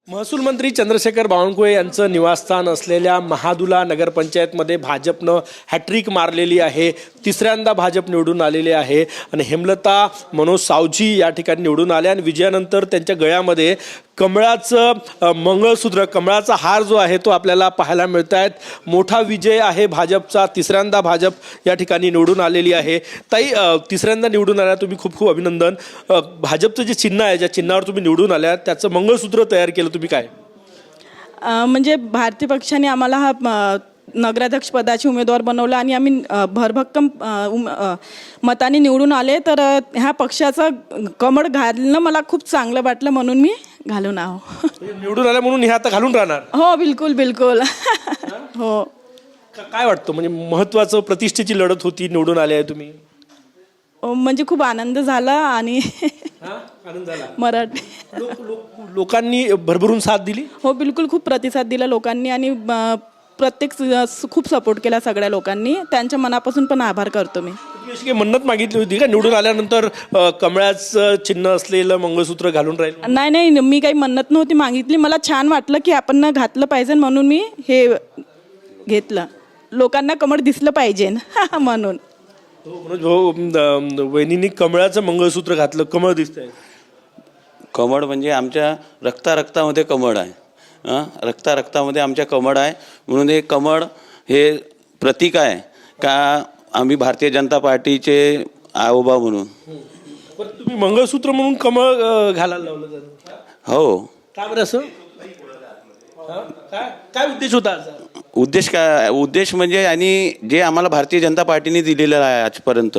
महसूल मंत्री चंद्रशेखर बावनकुळे यांचं निवासस्थान असलेल्या महादुला नगरपंचायतमध्ये भाजपनं हॅट्रिक मारलेली आहे. तिसऱ्यांदा भाजप निवडून आलेले आहे आणि हेमलता मनोज सावजी या ठिकाणी निवडून आले आणि विजयानंतर त्यांच्या गळ्यामध्ये कमळाचं मंगळसूत्र, कमळाचा हार जो आहे तो आपल्याला पाहायला मिळत आहेत. मोठा विजय आहे भाजपचा. तिसऱ्यांदा भाजप या ठिकाणी निवडून आलेली आहे. ताई, तिसऱ्यांदा निवडून आल्या, तुम्ही खूप खूप अभिनंदन. भाजपचं जे चिन्ह आहे, ज्या चिन्हावर तुम्ही निवडून आल्या त्याचं मंगळसूत्र तयार केलं तुम्ही, काय? म्हणजे भारतीय पक्षाने आम्हाला हा नगराध्यक्ष पदाची उमेदवार बनवलं आणि आम्ही भरभक्कम मताने निवडून आले. तर ह्या पक्षाचं कमळ घालणं मला खूप चांगलं वाटलं, म्हणून मी घालून आहो. निवडून आल्या म्हणून हे आता घालून राहणार? हो, बिलकुल बिलकुल. हो. काय वाटतं, म्हणजे महत्त्वाचं प्रतिष्ठेची लढत होती, निवडून आले आहे तुम्ही? म्हणजे खूप आनंद झाला आणि आनंद झाला. मराठी लोकांनी भरभरून साथ दिली? हो, बिलकुल. खूप प्रतिसाद दिला लोकांनी आणि प्रत्येक खूप सपोर्ट केला सगळ्या लोकांनी. त्यांच्या मनापासून पण आभार करतो मी. तुम्ही अशी काही मन्नत मागितली होती का निवडून आल्यानंतर कमळाचं चिन्ह असलेलं मंगळसूत्र घालून राहील? नाही नाही, मी काही मन्नत नव्हती मागितली. मला छान वाटलं की आपण घातलं पाहिजे म्हणून मी हे घेतलं. लोकांना कमळ दिसलं पाहिजे म्हणून. वहिनींनी कमळाचं मंगळसूत्र घातलं, कमळ दिसतंय. कमळ म्हणजे आमच्या रक्तामध्ये कमळ आहे. रक्तामध्ये आमच्या कमळ आहे, म्हणून हे कमळ हे प्रतीक आहे का आम्ही भारतीय जनता पार्टीचे आयोबा म्हणून. पण तुम्ही मंगळसूत्र म्हणून कमळ घालायला लावलं जातं? हो. का बरं असं? काय उद्देश होता? उद्देश म्हणजे आणि जे आम्हाला भारतीय जनता पार्टीने दिलेलं आहे आजपर्यंत,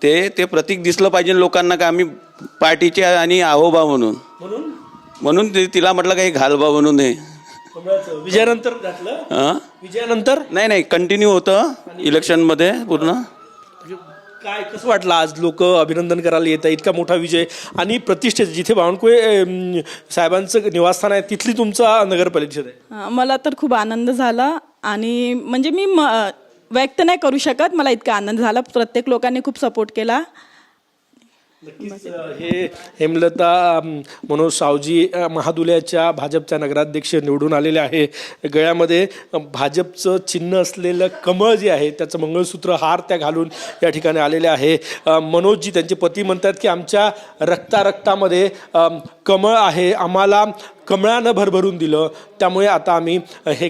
ते प्रतीक दिसलं पाहिजे लोकांना का आम्ही पार्टीचे आणि आहोबा म्हणून तिला म्हटलं काही घालबा म्हणून. हे विजयानंतर घातलं? विजयानंतर नाही, कंटिन्यू होतं इलेक्शनमध्ये पूर्ण. काय कसं वाटलं आज? लोक अभिनंदन करायला येत आहे, इतका मोठा विजय आणि प्रतिष्ठेत, जिथे बावनकुळे साहेबांचं निवासस्थान आहे तिथली तुमचा नगर परिषद आहे. मला तर खूप आनंद झाला आणि म्हणजे मी व्यक्त नाही करू शकत, मला इतका आनंद झाला. प्रत्येक लोकांनी खूप सपोर्ट केला. नक्कीच हे हेमलता मनोज सावजी महादुल्याच्या भाजपच्या नगराध्यक्ष निवडून आलेले आहे. गळ्यामध्ये भाजपचं चिन्ह असलेलं कमळ जे आहे त्याचं मंगळसूत्र हार त्या घालून या ठिकाणी आलेले आहे. मनोजजी, त्यांचे पती, म्हणतात की आमच्या रक्तामध्ये कमळ आहे, आम्हाला कमळानं भरभरून दिलं, त्यामुळे आता आम्ही हे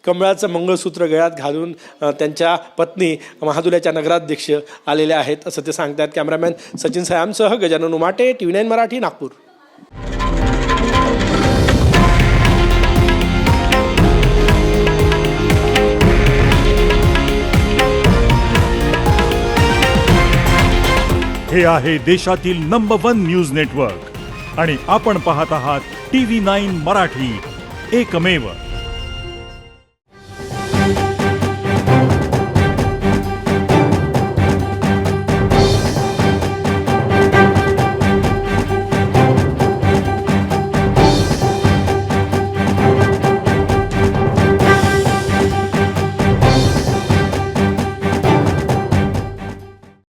कमळाचं मंगळसूत्र गळ्यात घालून त्यांच्या पत्नी महादुल्याच्या नगराध्यक्ष आलेल्या आहेत असं ते सांगतात. कॅमेरामॅन सचिन सयामसह गजानन उमाटे, TV9 मराठी, नागपूर. हे आहे देशातील नंबर 1 न्यूज नेटवर्क आणि आपण पाहत आहात TV9 मराठी, एकमेव.